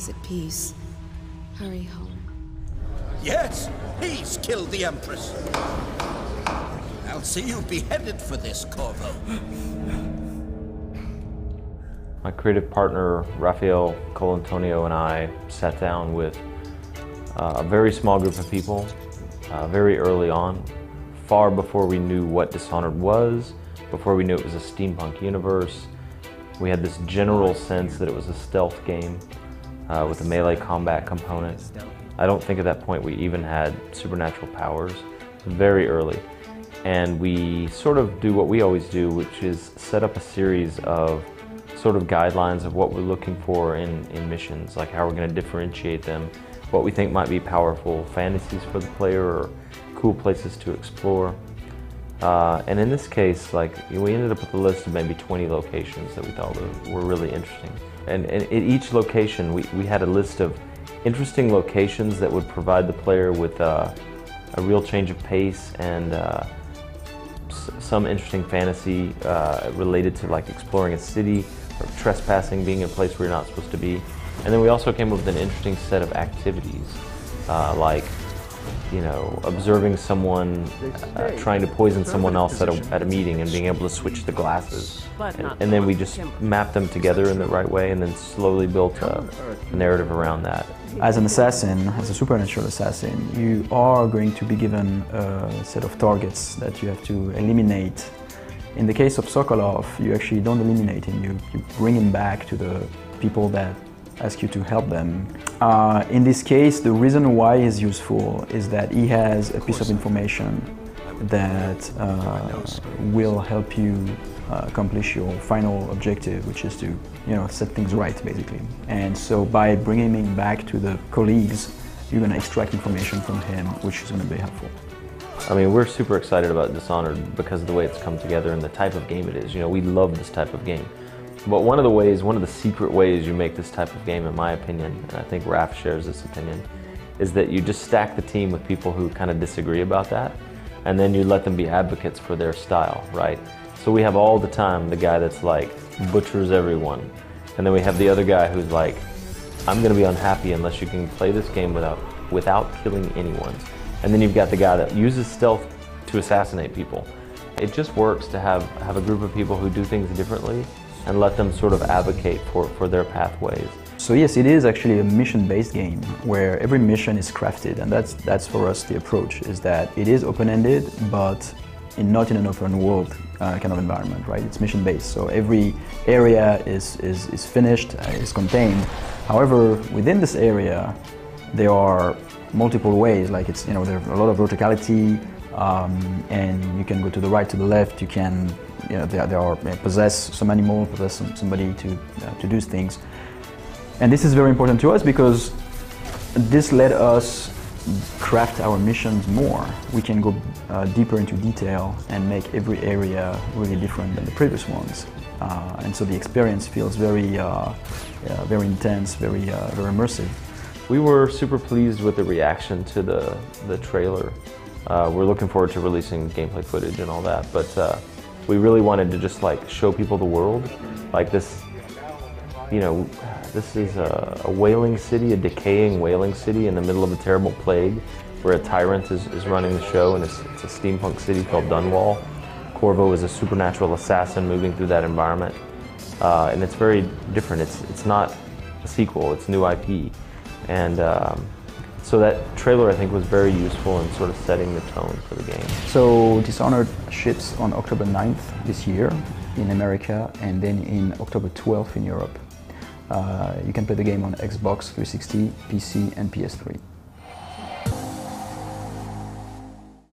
is at peace. Hurry home. Yes, he's killed the Empress. I'll see you beheaded for this, Corvo. My creative partner, Raphael Colantonio, and I sat down with a very small group of people very early on, far before we knew what Dishonored was, before we knew it was a steampunk universe. We had this general sense that it was a stealth game with a melee combat component. I don't think at that point we even had supernatural powers, very early. And we sort of do what we always do, which is set up a series of sort of guidelines of what we're looking for in missions, like how we're going to differentiate them, what we think might be powerful fantasies for the player or cool places to explore. And in this case, we ended up with a list of maybe 20 locations that we thought were really interesting. And at each location, we had a list of interesting locations that would provide the player with a real change of pace and some interesting fantasy related to exploring a city or trespassing, being in a place where you're not supposed to be. And then we also came up with an interesting set of activities, like observing someone trying to poison someone else at a meeting and being able to switch the glasses. And then we just mapped them together in the right way and then slowly built a narrative around that. As an assassin, as a supernatural assassin, you are going to be given a set of targets that you have to eliminate. In the case of Sokolov, you actually don't eliminate him, you bring him back to the people that ask you to help them. In this case, the reason why he's useful is that he has a piece of information that will help you accomplish your final objective, which is to set things right, basically. And so by bringing him back to the colleagues, you're going to extract information from him, which is going to be helpful. I mean, we're super excited about Dishonored because of the way it's come together and the type of game it is. We love this type of game. But one of the secret ways you make this type of game, in my opinion, and I think Raph shares this opinion, is that you just stack the team with people who kind of disagree about that, and then you let them be advocates for their style, right? So we have all the time the guy that's butchers everyone, and then we have the other guy who's like, I'm gonna be unhappy unless you can play this game without killing anyone. And then you've got the guy that uses stealth to assassinate people. It just works to have a group of people who do things differently and let them sort of advocate for their pathways. So yes, it is actually a mission-based game where every mission is crafted, and that's for us the approach, is that it is open-ended, but not in an open world kind of environment, right? It's mission-based, so every area is finished, is contained. However, within this area, there are multiple ways, there's a lot of verticality, and you can go to the right, to the left, you can there are possess some animal, possess somebody to do things. And this is very important to us because this let us craft our missions more. We can go deeper into detail and make every area really different than the previous ones. And so the experience feels very intense, very immersive. We were super pleased with the reaction to the trailer. We're looking forward to releasing gameplay footage and all that, but we really wanted to just show people the world. This, this is a whaling city, a decaying whaling city in the middle of a terrible plague where a tyrant is running the show, and it's a steampunk city called Dunwall. Corvo is a supernatural assassin moving through that environment. And it's very different. It's not a sequel, it's new IP. And so that trailer, I think, was very useful in sort of setting the tone for the game. So Dishonored ships on October 9th this year in America, and then in October 12th in Europe. You can play the game on Xbox 360, PC, and PS3.